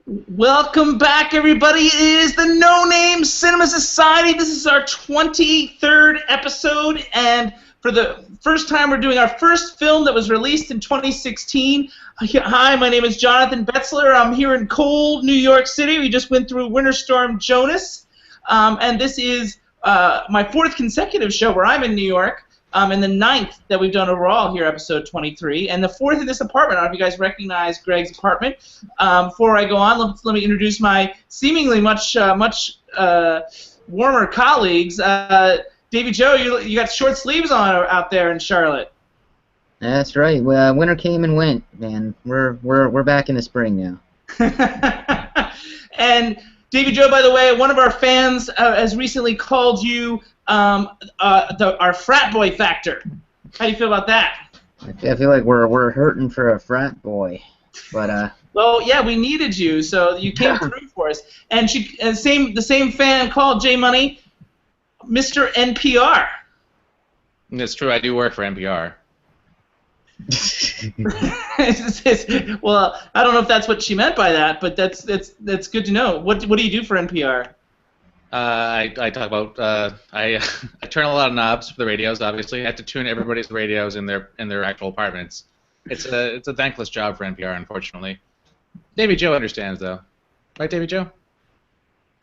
Welcome back, everybody. It is the No Name Cinema Society. This is our 23rd episode, and for the first time, we're doing our first film that was released in 2016. Hi, my name is Jonathan Betzler. I'm here in cold New York City. We just went through Winter Storm Jonas, and this is my fourth consecutive show where I'm in New York. And the ninth that we've done overall here, episode 23, and the fourth in this apartment. I don't know if you guys recognize Greg's apartment. Before I go on, let me introduce my seemingly much warmer colleagues. Davie Joe, you got short sleeves on out there in Charlotte. That's right. Well, winter came and went, man. We're back in the spring now. And Davie Joe, by the way, one of our fans has recently called you our frat boy factor. How do you feel about that? I feel like we're hurting for a frat boy, but well, yeah, we needed you, so you came through for us. And the same fan called J Money, Mr. NPR. That's true. I do work for NPR. Well, I don't know if that's what she meant by that, but that's good to know. What do you do for NPR? I talk about I turn a lot of knobs for the radios. Obviously, I have to tune everybody's radios in their actual apartments. It's a thankless job for NPR, unfortunately. Davie Joe understands, though, right, Davie Joe?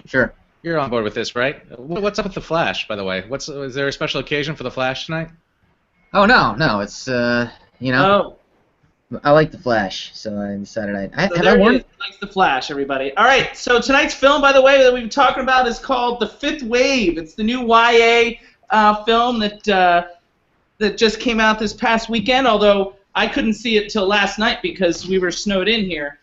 Sure. You're on board with this, right? What's up with the Flash, by the way? Is there a special occasion for the Flash tonight? Oh no, it's Oh. I like the Flash, so I decided likes the Flash, everybody. All right, so tonight's film, by the way, that we've been talking about is called The Fifth Wave. It's the new YA film that just came out this past weekend, although I couldn't see it till last night because we were snowed in here.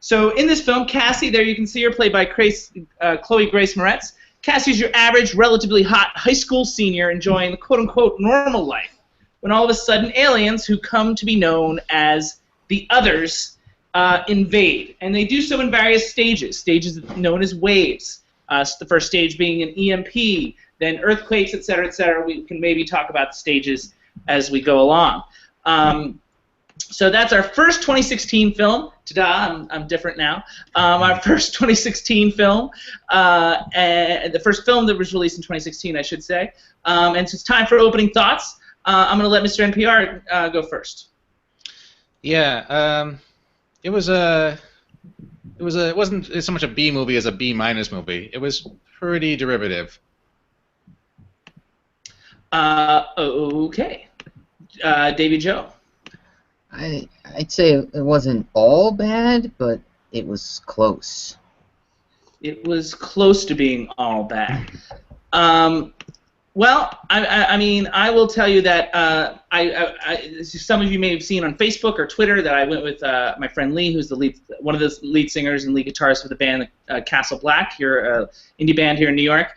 So in this film, Cassie, there you can see her, played by Chloe Grace Moretz. Cassie's your average, relatively hot high school senior enjoying the quote-unquote normal life, when all of a sudden aliens who come to be known as the Others invade. And they do so in various stages known as waves. The first stage being an EMP, then earthquakes, etc., etc. We can maybe talk about the stages as we go along. So that's our first 2016 film. Ta-da, I'm different now. Our first 2016 film, and the first film that was released in 2016, I should say. And so it's time for opening thoughts. I'm going to let Mr. NPR go first. Yeah, it wasn't so much a B movie as a B- movie. It was pretty derivative. Okay. Davie Joe. I'd say it wasn't all bad, but it was close. It was close to being all bad. Well, I mean, I will tell you that some of you may have seen on Facebook or Twitter that I went with my friend Lee, who's one of the lead singers and lead guitarists for the band Castle Black, here, indie band here in New York.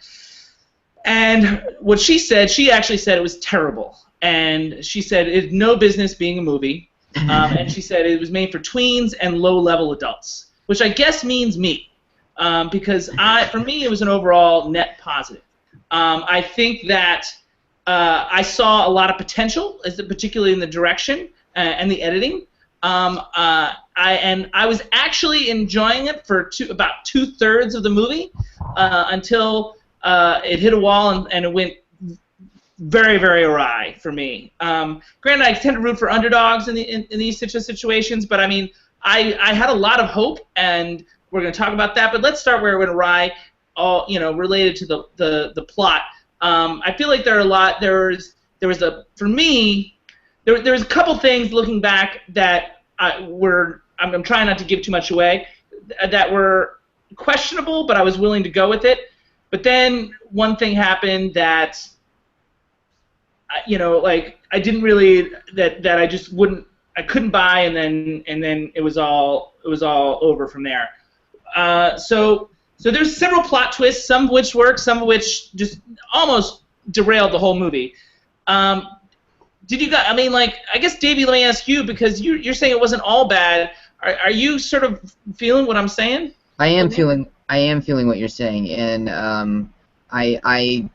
And what she actually said it was terrible. And she said it had no business being a movie. And she said it was made for tweens and low-level adults, which I guess means me, because for me it was an overall net positive. I think that I saw a lot of potential, particularly in the direction and the editing. I was actually enjoying it for about 2/3 of the movie until it hit a wall and it went very, very awry for me. Granted, I tend to root for underdogs in these situations, but I mean, I had a lot of hope, and we're going to talk about that. But let's start where it went awry, all related to the plot. I feel like there was a couple things looking back that I'm trying not to give too much away, that were questionable, but I was willing to go with it. But then one thing happened that I didn't really that I couldn't buy, and then it was all over from there. So there's several plot twists, some of which work, some of which just almost derailed the whole movie. Did you guys? I mean, I guess Davie, let me ask you, because you're saying it wasn't all bad. Are you sort of feeling what I'm saying? I am feeling what you're saying, and I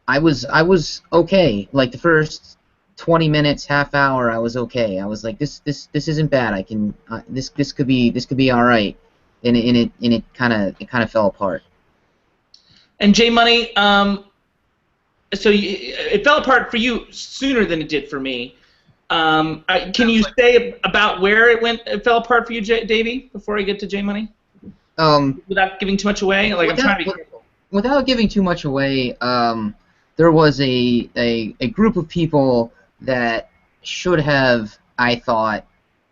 was okay. Like the first 20 minutes, half hour, I was okay. I was like, this isn't bad. This could be all right. and it kind of fell apart. And J Money, so it fell apart for you sooner than it did for me. Can you say about where it fell apart for you, Davey, before I get to J Money? Without giving too much away, like I'm trying to be careful. Without giving too much away, there was a group of people that should have, I thought,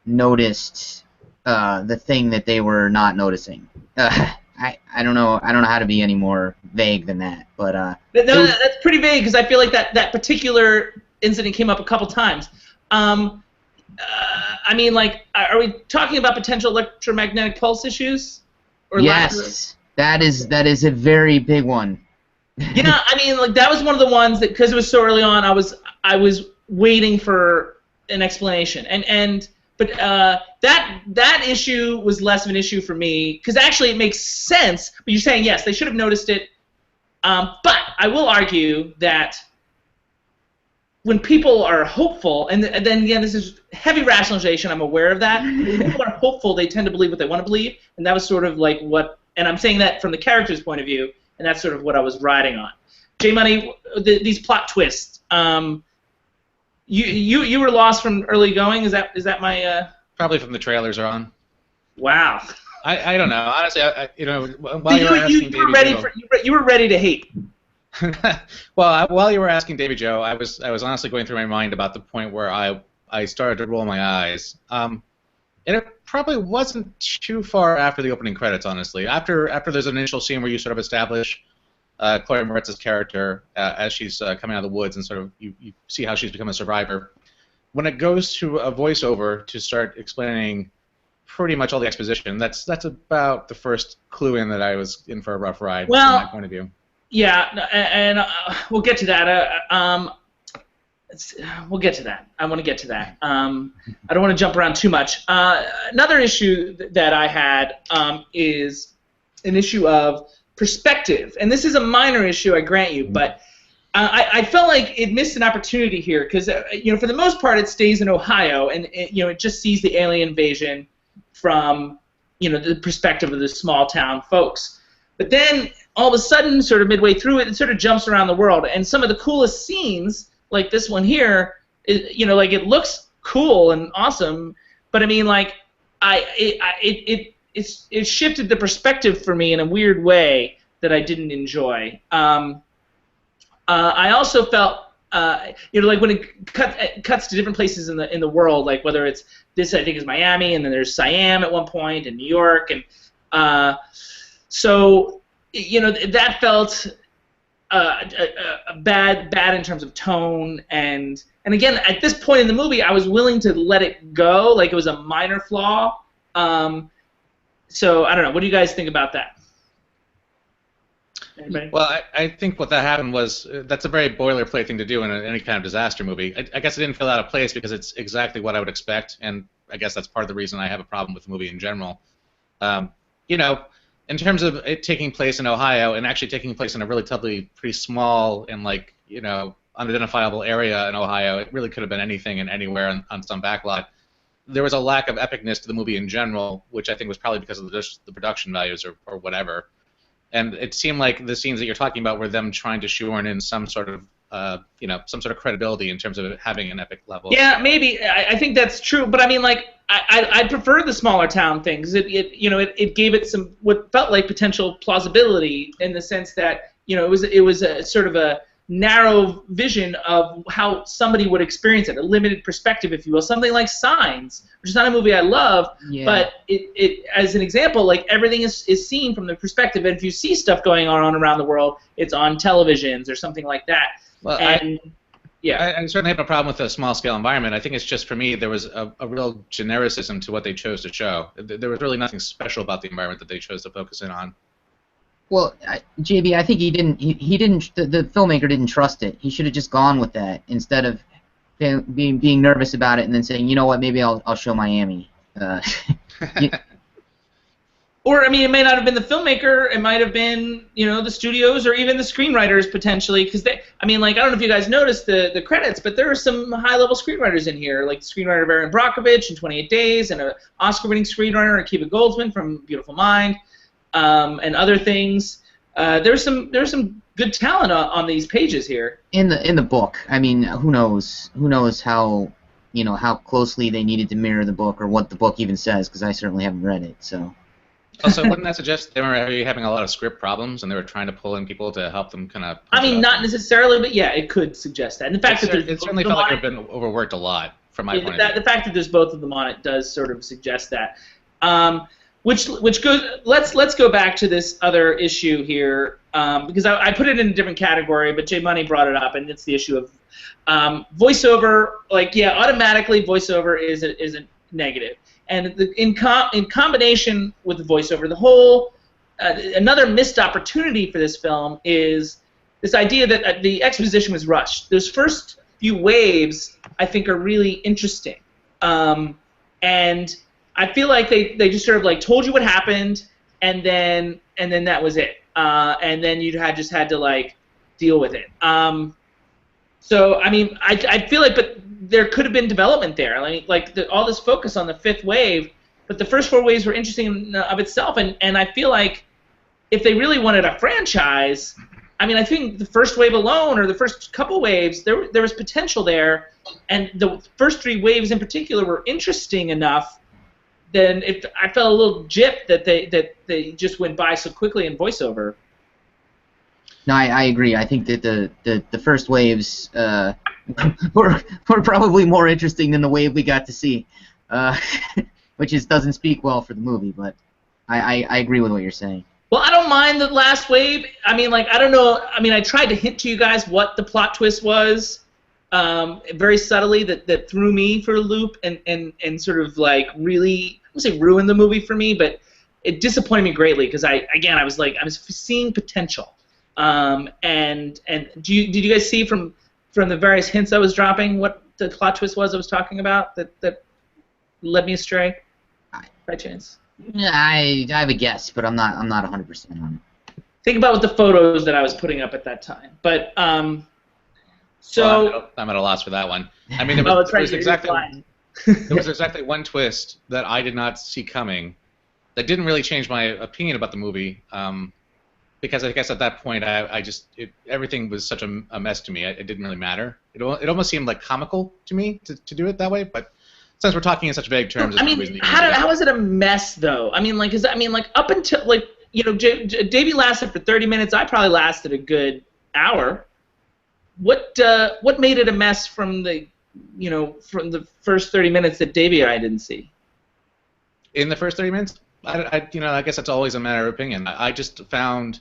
noticed the thing that they were not noticing. I don't know how to be any more vague than that, but that's pretty vague because I feel like that particular incident came up a couple times. I mean, like, are we talking about potential electromagnetic pulse issues? Or yes, that is a very big one. Yeah, I mean, like that was one of the ones that because it was so early on, I was waiting for an explanation, but that issue was less of an issue for me because actually it makes sense. But you're saying yes, they should have noticed it. But I will argue that when people are hopeful, and then again, this is heavy rationalization. I'm aware of that. When people are hopeful, they tend to believe what they want to believe, and that was sort of like what. And I'm saying that from the character's point of view, and that's sort of what I was riding on. J Money, these plot twists. You were lost from early going. Is that my? Probably from the trailers are on. Wow. I don't know. Honestly, while you were ready to hate. Well, while you were asking Davey Joe, I was honestly going through my mind about the point where I started to roll my eyes. And it probably wasn't too far after the opening credits, honestly. After there's an initial scene where you sort of establish Chloe Moretz's character as she's coming out of the woods and sort of you see how she's become a survivor. When it goes to a voiceover to start explaining pretty much all the exposition, that's about the first clue in that I was in for a rough ride from my point of view. Yeah, and we'll get to that. We'll get to that. I want to get to that. I don't want to jump around too much. Another issue that I had is an issue of perspective, and this is a minor issue, I grant you, but I felt like it missed an opportunity here because for the most part it stays in Ohio, and it just sees the alien invasion from the perspective of the small town folks. But then all of a sudden, sort of midway through it sort of jumps around the world, and some of the coolest scenes, like this one here, like it looks cool and awesome, but I mean, like it shifted the perspective for me in a weird way that I didn't enjoy. I also felt, like when it cuts to different places in the world, like whether it's this, I think is Miami, and then there's Siam at one point, and New York, and so that felt bad in terms of tone, and again at this point in the movie I was willing to let it go, like it was a minor flaw. So I don't know. What do you guys think about that? Anybody? Well, I think what that happened was that's a very boilerplate thing to do in any kind of disaster movie. I guess it didn't feel out of place because it's exactly what I would expect, and I guess that's part of the reason I have a problem with the movie in general. In terms of it taking place in Ohio and actually taking place in a relatively pretty small and unidentifiable area in Ohio, it really could have been anything and anywhere on some backlot. There was a lack of epicness to the movie in general, which I think was probably because of the production values or whatever. And it seemed like the scenes that you're talking about were them trying to shoehorn in some sort of some sort of credibility in terms of it having an epic level. Yeah, maybe. I think that's true, but I mean, like, I prefer the smaller town things. It gave it some what felt like potential plausibility in the sense that it was a sort of a narrow vision of how somebody would experience it, a limited perspective, if you will, something like Signs, which is not a movie I love, but it as an example, like everything is seen from the perspective, and if you see stuff going on around the world, it's on televisions or something like that. Well, I certainly have a problem with a small-scale environment. I think it's just, for me, there was a real genericism to what they chose to show. There was really nothing special about the environment that they chose to focus in on. Well, JB, I think he didn't. The filmmaker didn't trust it. He should have just gone with that instead of being nervous about it and then saying, you know what, maybe I'll show Miami. Or, I mean, it may not have been the filmmaker. It might have been, the studios or even the screenwriters potentially. Because I don't know if you guys noticed the credits, but there are some high-level screenwriters in here, like the screenwriter of Aaron Brockovich in 28 Days, and an Oscar-winning screenwriter, Akiva Goldsman from Beautiful Mind, and other things. There's some good talent on these pages here. In the book, I mean, who knows? Who knows how how closely they needed to mirror the book, or what the book even says? Because I certainly haven't read it, so. Also, wouldn't that suggest they were having a lot of script problems and they were trying to pull in people to help them kind of... I mean, not necessarily, but yeah, it could suggest that. And the fact that it certainly felt like they've been overworked a lot, from my point of view. The fact that there's both of them on it does sort of suggest that. Which goes... Let's go back to this other issue here, because I put it in a different category, but Jay Money brought it up, and it's the issue of voiceover. Automatically voiceover is a negative. And in combination with the voiceover, the whole another missed opportunity for this film is this idea that the exposition was rushed. Those first few waves, I think, are really interesting, and I feel like they just sort of told you what happened, and then that was it, and then you just had to deal with it. So I mean, I feel like, but there could have been development there, all this focus on the fifth wave, but the first four waves were interesting in of itself, and I feel like if they really wanted a franchise, I mean, I think the first wave alone, or the first couple waves, there was potential there, and the first three waves in particular were interesting enough. Then I felt a little gypped that they just went by so quickly in voiceover. No, I agree. I think that the first waves were probably more interesting than the wave we got to see, which doesn't speak well for the movie. But I agree with what you're saying. Well, I don't mind the last wave. I mean, I don't know. I mean, I tried to hint to you guys what the plot twist was, very subtly, that threw me for a loop and sort of really, I wouldn't say ruined the movie for me, but it disappointed me greatly because I was seeing potential. And did you guys see from the various hints I was dropping what the plot twist was I was talking about that led me astray by chance? Yeah, I have a guess, but I'm not 100% on it. Think about what the photos that I was putting up at that time. But so well, I'm at a loss for that one. I mean, there was exactly one twist that I did not see coming that didn't really change my opinion about the movie. Because I guess at that point, everything was such a mess to me. It didn't really matter. It almost seemed comical to me to do it that way. But since we're talking in such vague terms, I mean, how is it a mess though? I mean, up until Davie lasted for 30 minutes. I probably lasted a good hour. What made it a mess from the first 30 minutes that Davie and I didn't see? In the first 30 minutes, I guess that's always a matter of opinion. I just found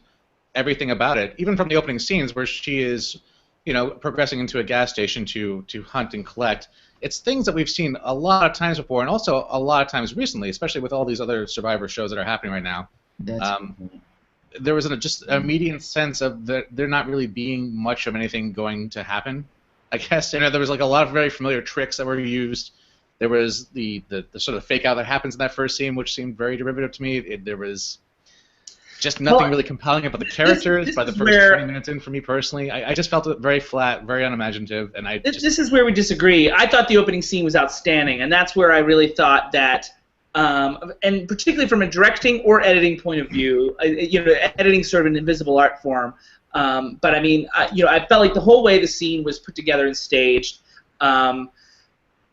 everything about it, even from the opening scenes where she is, progressing into a gas station to hunt and collect. It's things that we've seen a lot of times before, and also a lot of times recently, especially with all these other Survivor shows that are happening right now. There was just an immediate sense of that there not really being much of anything going to happen. I guess there was a lot of very familiar tricks that were used. There was the sort of fake out that happens in that first scene, which seemed very derivative to me. There was just nothing really compelling about the characters by the first 20 minutes in for me personally. I just felt it very flat, very unimaginative, and this is where we disagree. I thought the opening scene was outstanding, and that's where I really thought that, and particularly from a directing or editing point of view, editing sort of an invisible art form. But I mean, I felt like the whole way the scene was put together and staged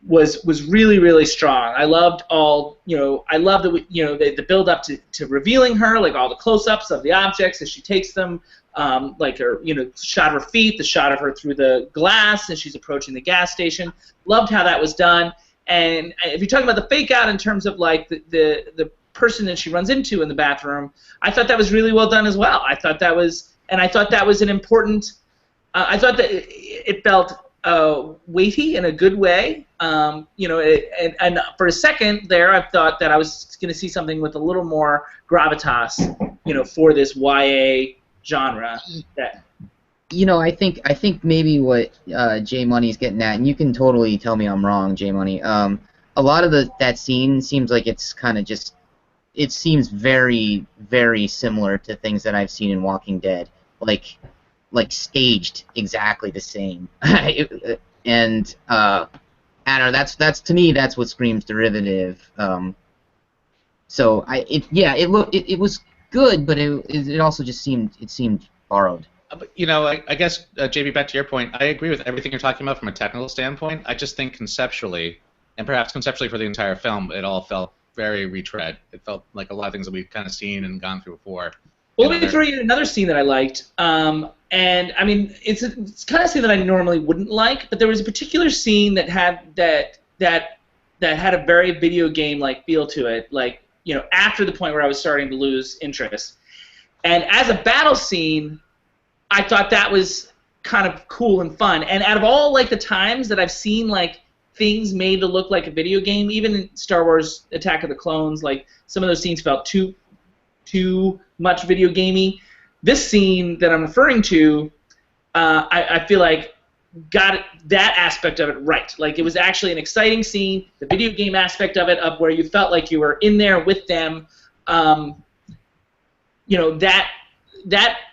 was really, really strong. I loved I loved the build up to revealing her, all the close-ups of the objects as she takes them, her shot of her feet, the shot of her through the glass as she's approaching the gas station. Loved how that was done. And if you're talking about the fake out in terms of the person that she runs into in the bathroom, I thought that was really well done as well. I thought that was an important. I thought that it felt weighty in a good way. And for a second there, I thought that I was going to see something with a little more gravitas, for this YA genre. I think maybe what J Money's getting at, and you can totally tell me I'm wrong, J Money. A lot of that scene seems like it's kind of just it seems very, very similar to things that I've seen in Walking Dead, like staged exactly the same. And I don't know. That's to me, that's what screams derivative. So it was good, but it also just seemed borrowed. But, I guess, JB, back to your point, I agree with everything you're talking about from a technical standpoint. I just think conceptually, and perhaps conceptually for the entire film, it all felt very retread. It felt like a lot of things that we've kind of seen and gone through before. Well, let me throw you another scene that I liked. And I mean, it's kind of scene that I normally wouldn't like, but there was a particular scene that had a very video game-like feel to it, like, after the point where I was starting to lose interest. And as a battle scene, I thought that was kind of cool and fun. And out of all the times that I've seen things made to look like a video game, even in Star Wars Attack of the Clones, some of those scenes felt too much video gamey. This scene that I'm referring to, I feel like got that aspect of it right. It was actually an exciting scene. The video game aspect of it, where you felt like you were in there with them. That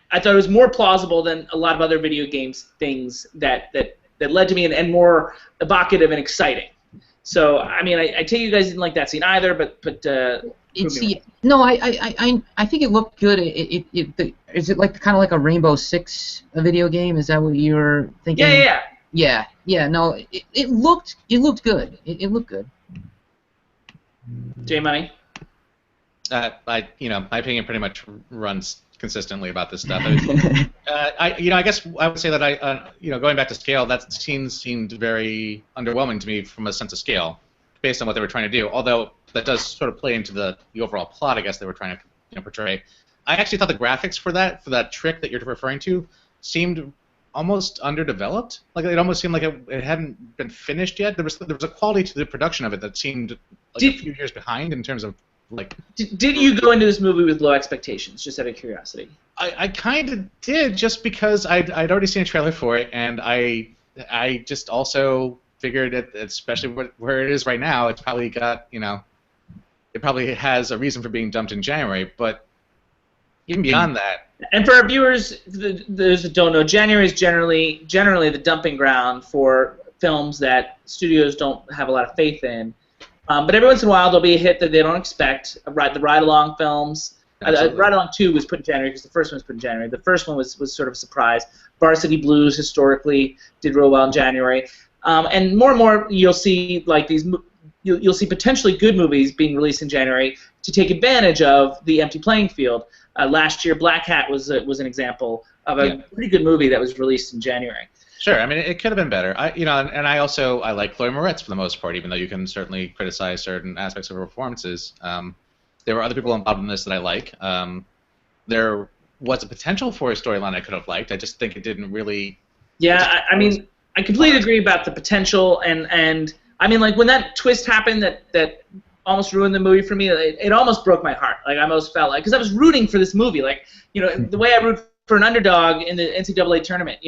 I thought it was more plausible than a lot of other video games things that led to me and more evocative and exciting. So I mean, I take you guys didn't like that scene either, but no, I think it looked good. Is it kind of like a Rainbow Six video game? Is that what you were thinking? Yeah. No, it looked good. It looked good. J Money. My opinion pretty much runs consistently about this stuff. I guess I would say that going back to scale, that scene seemed very underwhelming to me from a sense of scale, based on what they were trying to do. Although that does sort of play into the overall plot, I guess they were trying to portray. I actually thought the graphics for that trick that you're referring to seemed almost underdeveloped. It almost seemed like it hadn't been finished yet. There was a quality to the production of it that seemed a few years behind in terms of. Did you go into this movie with low expectations, just out of curiosity? I kind of did, just because I'd already seen a trailer for it, and I just also figured that, especially where it is right now, it's probably got, it probably has a reason for being dumped in January, but even beyond that. And for our viewers, those that don't know, January is generally the dumping ground for films that studios don't have a lot of faith in. But every once in a while, there'll be a hit that they don't expect. The ride-along films. Ride-along 2 was put in January because the first one was put in January. The first one was sort of a surprise. Varsity Blues historically did real well in January. And more you'll see you'll see potentially good movies being released in January to take advantage of the empty playing field. Last year, Black Hat was an example of a pretty good movie that was released in January. Sure, I mean it could have been better. I like Chloe Moretz for the most part, even though you can certainly criticize certain aspects of her performances. There were other people involved in this that I like. There was a potential for a storyline I could have liked. I just think it didn't really. Yeah, I mean, I completely agree about the potential, and I mean, when that twist happened that almost ruined the movie for me, it almost broke my heart. I almost felt because I was rooting for this movie, the way I root for an underdog in the NCAA tournament,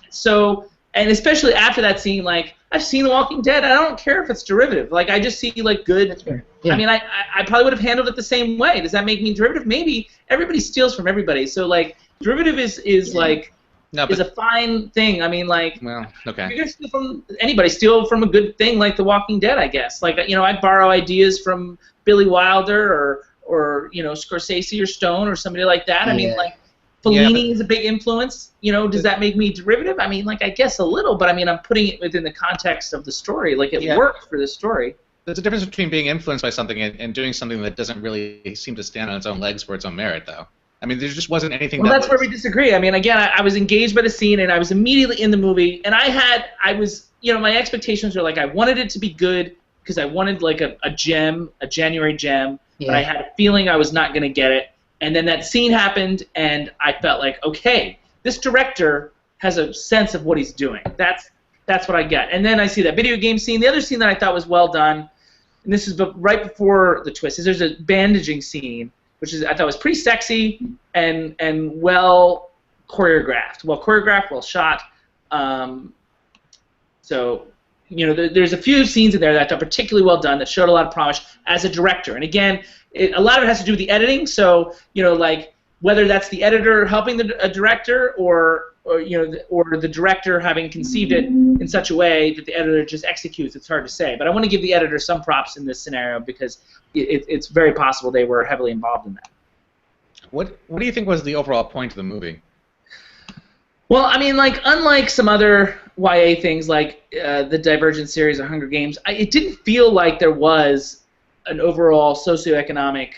So, and especially after that scene, I've seen The Walking Dead. I don't care if it's derivative. I just see good. Yeah. I mean, I probably would have handled it the same way. Does that make me derivative? Maybe. Everybody steals from everybody. So derivative is a fine thing. I mean, well, okay. You're gonna steal from anybody. Steal from a good thing like The Walking Dead, I guess. I borrow ideas from Billy Wilder or Scorsese or Stone or somebody like that. Yeah. I mean, Fellini is a big influence. Does that make me derivative? I mean, I guess a little, but I mean, I'm putting it within the context of the story. It worked for the story. There's a difference between being influenced by something and doing something that doesn't really seem to stand on its own legs for its own merit, though. I mean, there just wasn't anything. Well, that's where we disagree. I mean, again, I was engaged by the scene, and I was immediately in the movie, and my expectations were I wanted it to be good because I wanted a gem, a January gem, but I had a feeling I was not going to get it. And then that scene happened, and I felt okay, this director has a sense of what he's doing. That's what I get. And then I see that video game scene. The other scene that I thought was well done, and this is right before the twist, is there's a bandaging scene, which I thought was pretty sexy and well choreographed. Well shot. So there's a few scenes in there that are particularly well done that showed a lot of promise as a director. And again, a lot of it has to do with the editing. So like whether that's the editor helping a director or the director having conceived it in such a way that the editor just executes, it's hard to say. But I want to give the editor some props in this scenario because it's very possible they were heavily involved in that. What do you think was the overall point of the movie? Well, I mean, like, unlike some other YA things like the Divergent series or Hunger Games, it didn't feel like there was an overall socioeconomic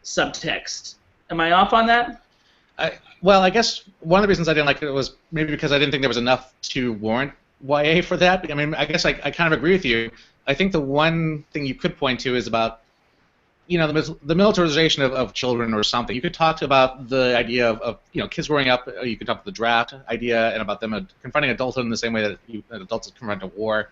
subtext. Am I off on that? Well, I guess one of the reasons I didn't like it was maybe because I didn't think there was enough to warrant YA for that. I mean, I guess I kind of agree with you. I think the one thing you could point to is about the militarization of children or something. You could talk about the idea of kids growing up. You could talk about the draft idea and about them confronting adulthood in the same way that adults confront a war.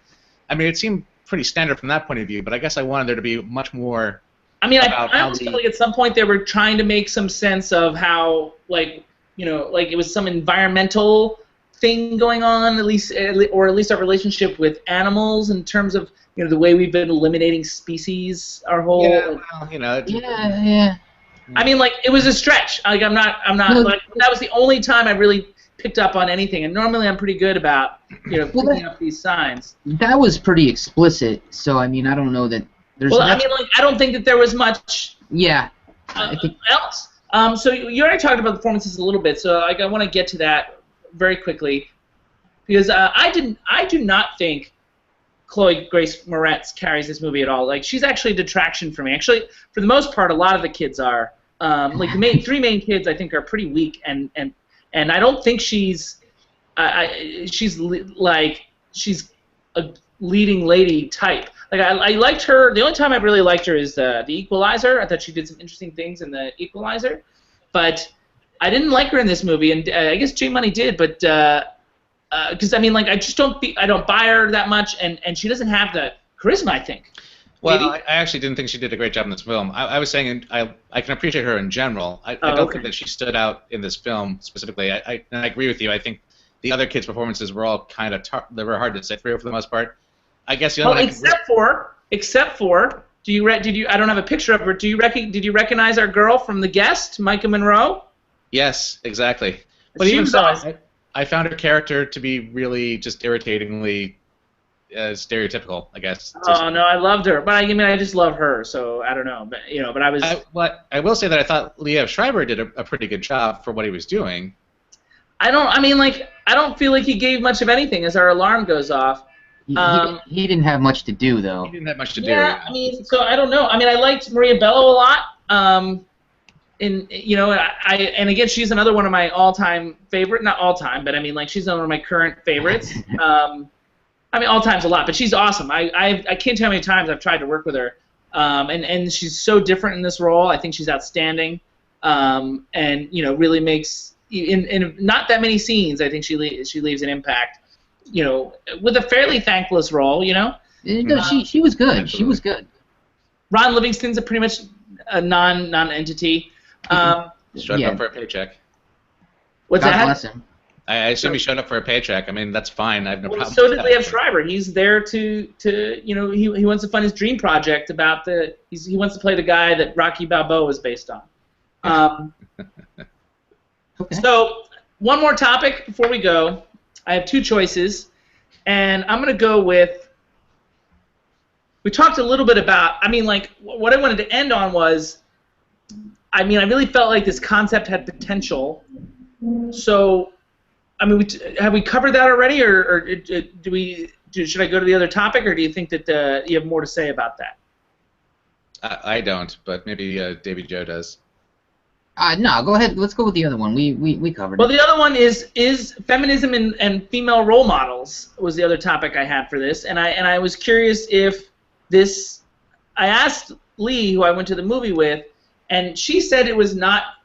I mean, it seemed pretty standard from that point of view, but I guess I wanted there to be much more. I mean, I almost felt like at some point they were trying to make some sense of how, like it was some environmental thing going on, at least our relationship with animals in terms of the way we've been eliminating species, our whole. Yeah, well, Yeah. I mean, like, it was a stretch. Like, I'm not. Like, that was the only time I really picked up on anything, and normally I'm pretty good about picking up these signs. That was pretty explicit, so I mean, I don't know that there's. Well, I mean, like, I don't think that there was much. Yeah. Else. So you already talked about the performances a little bit, so I want to get to that very quickly, because I do not think Chloe Grace Moretz carries this movie at all. Like, she's actually a detraction for me. Actually, for the most part, a lot of the kids are. Like, the three main kids, I think, are pretty weak, and I don't think she's she's a leading lady type. Like, I liked her. The only time I really liked her is the Equalizer. I thought she did some interesting things in the Equalizer, but I didn't like her in this movie, and I guess J Money did, but. Because I mean, like, I don't buy her that much, and she doesn't have the charisma, I think. Well, I actually didn't think she did a great job in this film. I was saying I can appreciate her in general. I don't think that she stood out in this film specifically. And I agree with you. I think the other kids' performances were all kind of they were hard to sit through for the most part. I guess the only except for did you I don't have a picture of her. Did you recognize our girl from The Guest, Micah Monroe? Yes, exactly. But even so, I found her character to be really just irritatingly stereotypical, I guess. Oh no, I loved her, but I mean, I just love her, so I don't know, but but I was. I will say that I thought Liev Schreiber did a pretty good job for what he was doing. I don't feel like he gave much of anything as our alarm goes off. He didn't have much to do, though. He didn't have much to do. Yeah, I mean, so I don't know. I mean, I liked Maria Bello a lot. And again, she's another one of my all-time favorite. Not all-time, but I mean, like, she's one of my current favorites. I mean, all-time's a lot, but she's awesome. I can't tell how many times I've tried to work with her. And she's so different in this role. I think she's outstanding. And really makes in not that many scenes. I think she leaves an impact. With a fairly thankless role. She was good. Absolutely. She was good. Ron Livingston's a pretty much a non-entity. Showed up for a paycheck. What's God that? Bless him. I assume he showed up for a paycheck. I mean, that's fine. I have no problem. So did Liev Schreiber. He's there to he wants to fund his dream project about he wants to play the guy that Rocky Balboa was based on. Okay. So one more topic before we go. I have two choices, and I'm going to go with. We talked a little bit about. I mean, like, what I wanted to end on was. I mean, I really felt like this concept had potential. So, I mean, have we covered that already, or should I go to the other topic, or do you think that you have more to say about that? I don't, but maybe Davy Joe does. No, go ahead. Let's go with the other one. We covered it. Well, the other one is feminism and female role models was the other topic I had for this, and I was curious if this. I asked Lee, who I went to the movie with. And she said it was not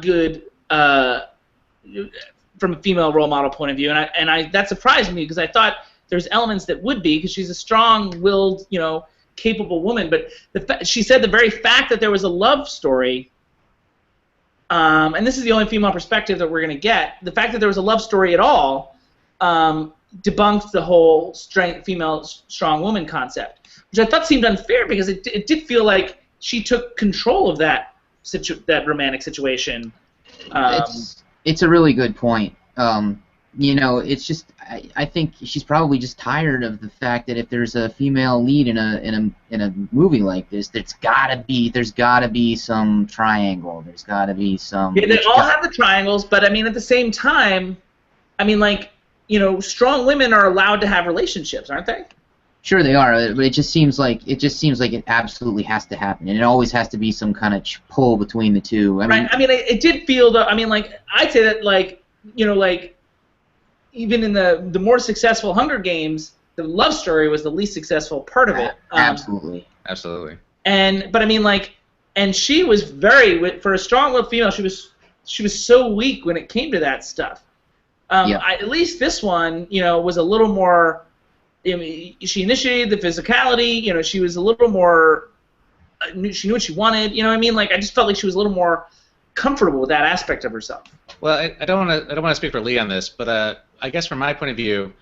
good from a female role model point of view, and I that surprised me because I thought there's elements that would be because she's a strong-willed, capable woman. But she said the very fact that there was a love story, and this is the only female perspective that we're going to get, the fact that there was a love story at all debunked the whole female strong woman concept, which I thought seemed unfair because it did feel like she took control of that romantic situation. It's a really good point. It's just I think she's probably just tired of the fact that if there's a female lead in a movie like this, there's gotta be some triangle. There's gotta be some. Yeah, they all have the triangles, but I mean at the same time, I mean like strong women are allowed to have relationships, aren't they? Sure, they are, but it just seems like it absolutely has to happen, and it always has to be some kind of pull between the two. Right. I mean, it did feel though. I mean, like I'd say that like even in the more successful Hunger Games, the love story was the least successful part of it. Absolutely. But I mean, like, and she was for a strong-willed female, she was so weak when it came to that stuff. At least this one, was a little more. I mean, she initiated the physicality. She was a little more. She knew what she wanted. You know what I mean? Like, I just felt like she was a little more comfortable with that aspect of herself. Well, I don't want to speak for Lee on this, but I guess from my point of view,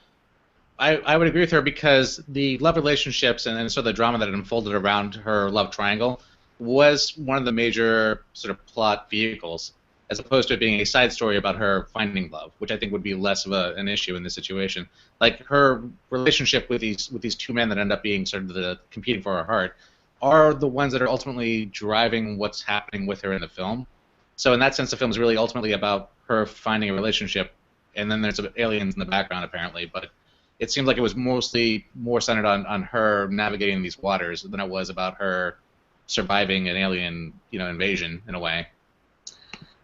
I would agree with her because the love relationships and sort of the drama that unfolded around her love triangle was one of the major sort of plot vehicles, as opposed to it being a side story about her finding love, which I think would be less of an issue in this situation. Like her relationship with these two men that end up being sort of the competing for her heart are the ones that are ultimately driving what's happening with her in the film. So in that sense, the film is really ultimately about her finding a relationship, and then there's aliens in the background apparently. But it seems like it was mostly more centered on her navigating these waters than it was about her surviving an alien, invasion in a way.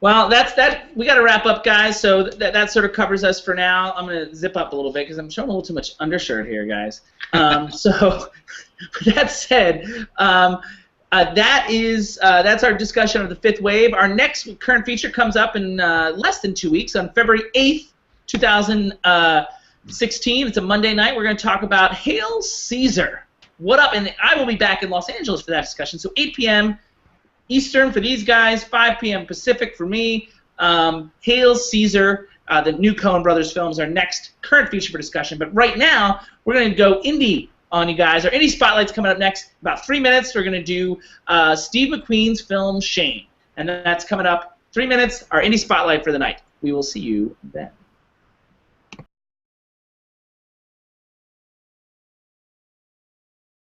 Well, that's that. We got to wrap up, guys. So that sort of covers us for now. I'm gonna zip up a little bit because I'm showing a little too much undershirt here, guys. So with that said, that's our discussion of the fifth wave. Our next current feature comes up in less than 2 weeks on February 8th, 2016. It's a Monday night. We're going to talk about Hail Caesar. What up? And I will be back in Los Angeles for that discussion. So 8 p.m. Eastern for these guys, 5 p.m. Pacific for me. Hail Caesar, the new Coen Brothers film, is our next current feature for discussion. But right now, we're going to go indie on you guys. Our indie spotlight's coming up next. About 3 minutes, we're going to do Steve McQueen's film Shane. And that's coming up 3 minutes, our indie spotlight for the night. We will see you then.